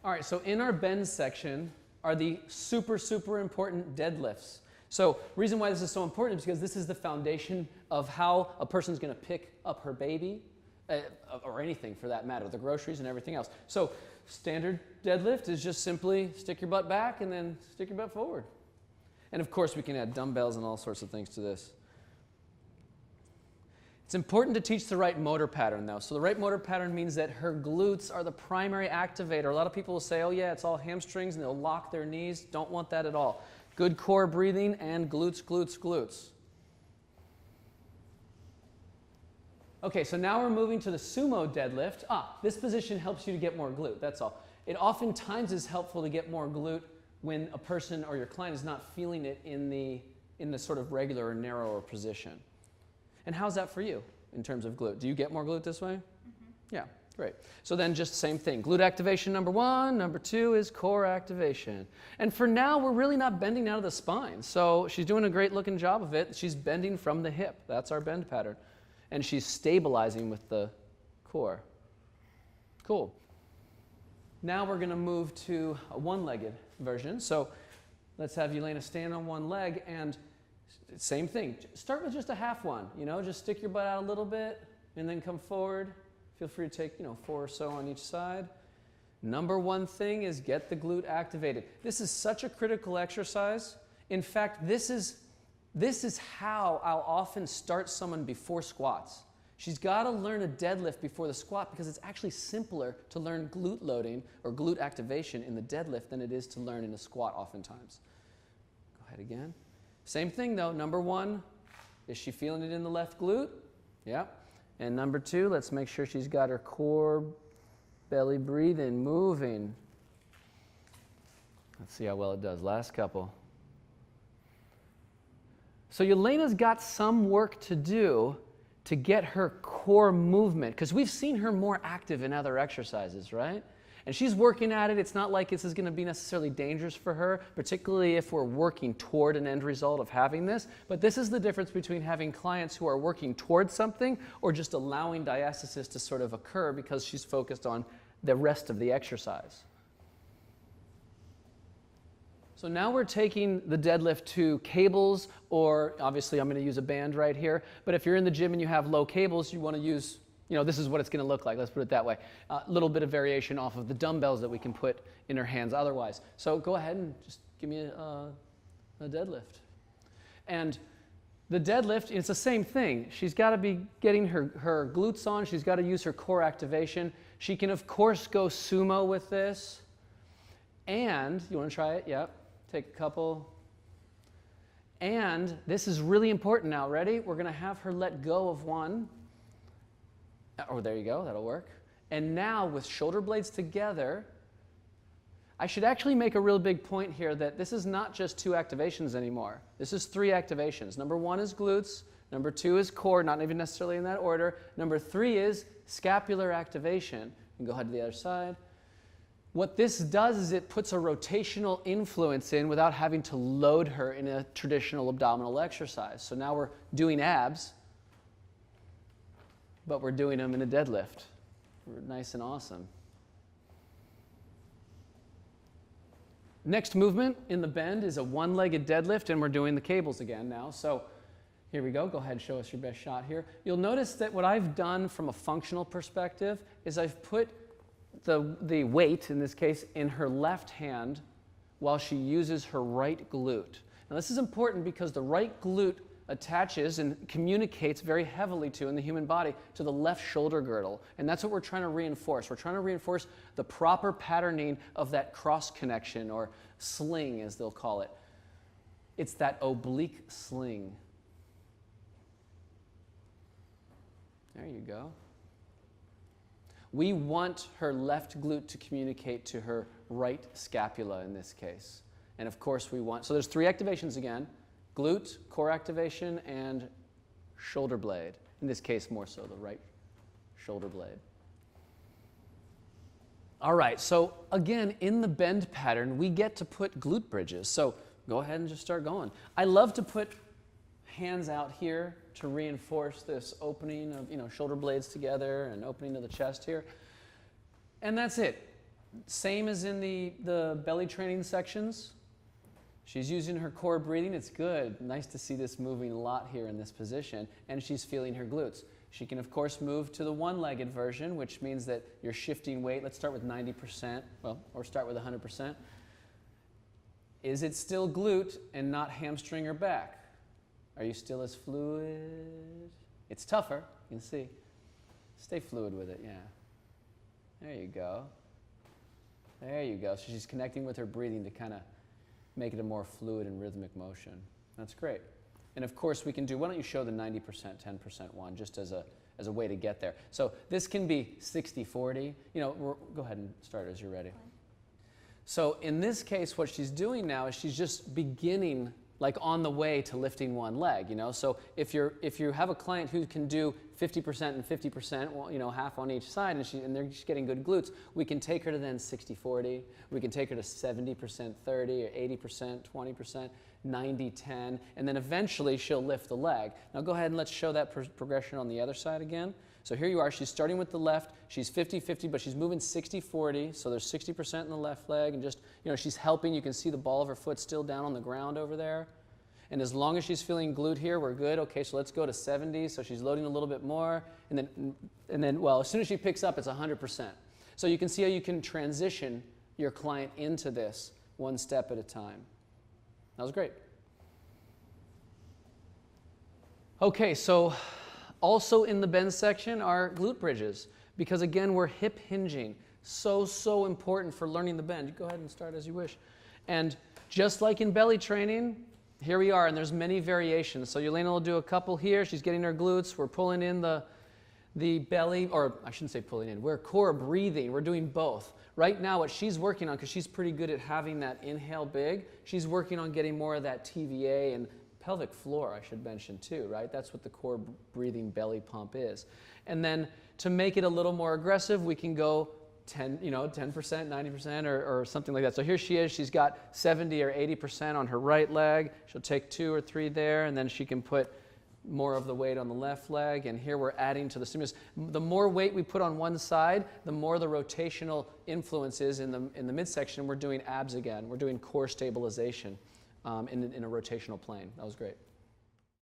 All right, so in our bend section are the super, super important deadlifts. So reason why this is so important is because this is the foundation of how a person's going to pick up her baby, or anything for that matter, the groceries and everything else. So standard deadlift is just simply stick your butt back and then stick your butt forward. And of course we can add dumbbells and all sorts of things to this. It's important to teach the right motor pattern though. So the right motor pattern means that her glutes are the primary activator. A lot of people will say, oh yeah, it's all hamstrings, and they'll lock their knees. Don't want that at all. Good core breathing and glutes, glutes, glutes. Okay, so now we're moving to the sumo deadlift. This position helps you to get more glute, that's all. It oftentimes is helpful to get more glute when a person or your client is not feeling it in the sort of regular or narrower position. And how's that for you in terms of glute? Do you get more glute this way? Mm-hmm. Yeah, great. So then just same thing. Glute activation number 1. Number 2 is core activation. And for now, we're really not bending out of the spine. So she's doing a great looking job of it. She's bending from the hip. That's our bend pattern. And she's stabilizing with the core. Cool. Now we're going to move to a one-legged version. So let's have Yelena stand on one leg, and same thing. Start with just a half one. Just stick your butt out a little bit and then come forward. Feel free to take 4 or so on each side. Number one thing is get the glute activated. This is such a critical exercise. In fact, this is how I'll often start someone before squats. She's got to learn a deadlift before the squat because it's actually simpler to learn glute loading or glute activation in the deadlift than it is to learn in a squat oftentimes. Go ahead again. Same thing though. Number 1, is she feeling it in the left glute? Yeah. And number 2, let's make sure she's got her core, belly breathing, moving. Let's see how well it does. Last couple. So Yelena's got some work to do to get her core movement, because we've seen her more active in other exercises, right? And she's working at it. It's not like this is going to be necessarily dangerous for her, particularly if we're working toward an end result of having this. But this is the difference between having clients who are working towards something or just allowing diastasis to sort of occur because she's focused on the rest of the exercise. So now we're taking the deadlift to cables, or obviously I'm going to use a band right here. But if you're in the gym and you have low cables, you want to use, this is what it's going to look like. Let's put it that way. A little bit of variation off of the dumbbells that we can put in her hands otherwise. So go ahead and just give me a deadlift. And the deadlift, it's the same thing. She's got to be getting her glutes on. She's got to use her core activation. She can, of course, go sumo with this. And, you want to try it? Yep. Take a couple. And this is really important now. Ready? We're going to have her let go of one. Oh, there you go. That'll work. And now with shoulder blades together, I should actually make a real big point here that this is not just 2 activations anymore. This is 3 activations. Number 1 is glutes. Number 2 is core, not even necessarily in that order. Number 3 is scapular activation. You can go ahead to the other side. What this does is it puts a rotational influence in without having to load her in a traditional abdominal exercise. So now we're doing abs, but we're doing them in a deadlift. Nice and awesome. Next movement in the bend is a one-legged deadlift, and we're doing the cables again now. So here we go. Go ahead and show us your best shot here. You'll notice that what I've done from a functional perspective is I've put the weight, in this case, in her left hand while she uses her right glute. Now this is important because the right glute attaches and communicates very heavily in the human body to the left shoulder girdle. And that's what we're trying to reinforce. We're trying to reinforce the proper patterning of that cross connection, or sling as they'll call it. It's that oblique sling. There you go. We want her left glute to communicate to her right scapula in this case. And of course we want, so there's 3 activations again: glute, core activation, and shoulder blade. In this case, more so the right shoulder blade. All right, so again, in the bend pattern, we get to put glute bridges. So go ahead and just start going. I love to put hands out here to reinforce this opening of shoulder blades together and opening of the chest here. And that's it. Same as in the belly training sections. She's using her core breathing. It's good. Nice to see this moving a lot here in this position. And she's feeling her glutes. She can, of course, move to the one-legged version, which means that you're shifting weight. Let's start with 90%, well, or start with 100%. Is it still glute and not hamstring or back? Are you still as fluid? It's tougher, you can see. Stay fluid with it, yeah. There you go. There you go. So she's connecting with her breathing to kind of make it a more fluid and rhythmic motion. That's great. And of course we can do, why don't you show the 90%, 10% one, just as a way to get there. So this can be 60-40. You know, go ahead and start as you're ready. So in this case, what she's doing now is she's just beginning like on the way to lifting one leg, you know. So if you have a client who can do 50% and 50%, well, you know, half on each side, and they're just getting good glutes, we can take her to then 60-40. We can take her to 70% 30 or 80% 20%, 90-10, and then eventually she'll lift the leg. Now go ahead and let's show that progression on the other side again. So here you are, she's starting with the left, she's 50-50, but she's moving 60-40, so there's 60% in the left leg, and just, you know, she's helping. You can see the ball of her foot still down on the ground over there. And as long as she's feeling glute here, we're good. Okay, so let's go to 70, so she's loading a little bit more, and then well, as soon as she picks up, it's 100%. So you can see how you can transition your client into this one step at a time. That was great. Okay, so also in the bend section are glute bridges, because again, we're hip hinging. So important for learning the bend. You go ahead and start as you wish. And just like in belly training, here we are, and there's many variations. So Yelena will do a couple here. She's getting her glutes. We're pulling in the belly, or I shouldn't say pulling in. We're core breathing. We're doing both. Right now, what she's working on, because she's pretty good at having that inhale big, she's working on getting more of that TVA and pelvic floor, I should mention too, right? That's what the core breathing belly pump is. And then to make it a little more aggressive, we can go 10%, 90%, or something like that. So here she is. She's got 70 or 80% on her right leg. She'll take 2 or 3 there, and then she can put more of the weight on the left leg. And here we're adding to the stimulus. The more weight we put on one side, the more the rotational influence is in the midsection. We're doing abs again. We're doing core stabilization in a rotational plane. That was great.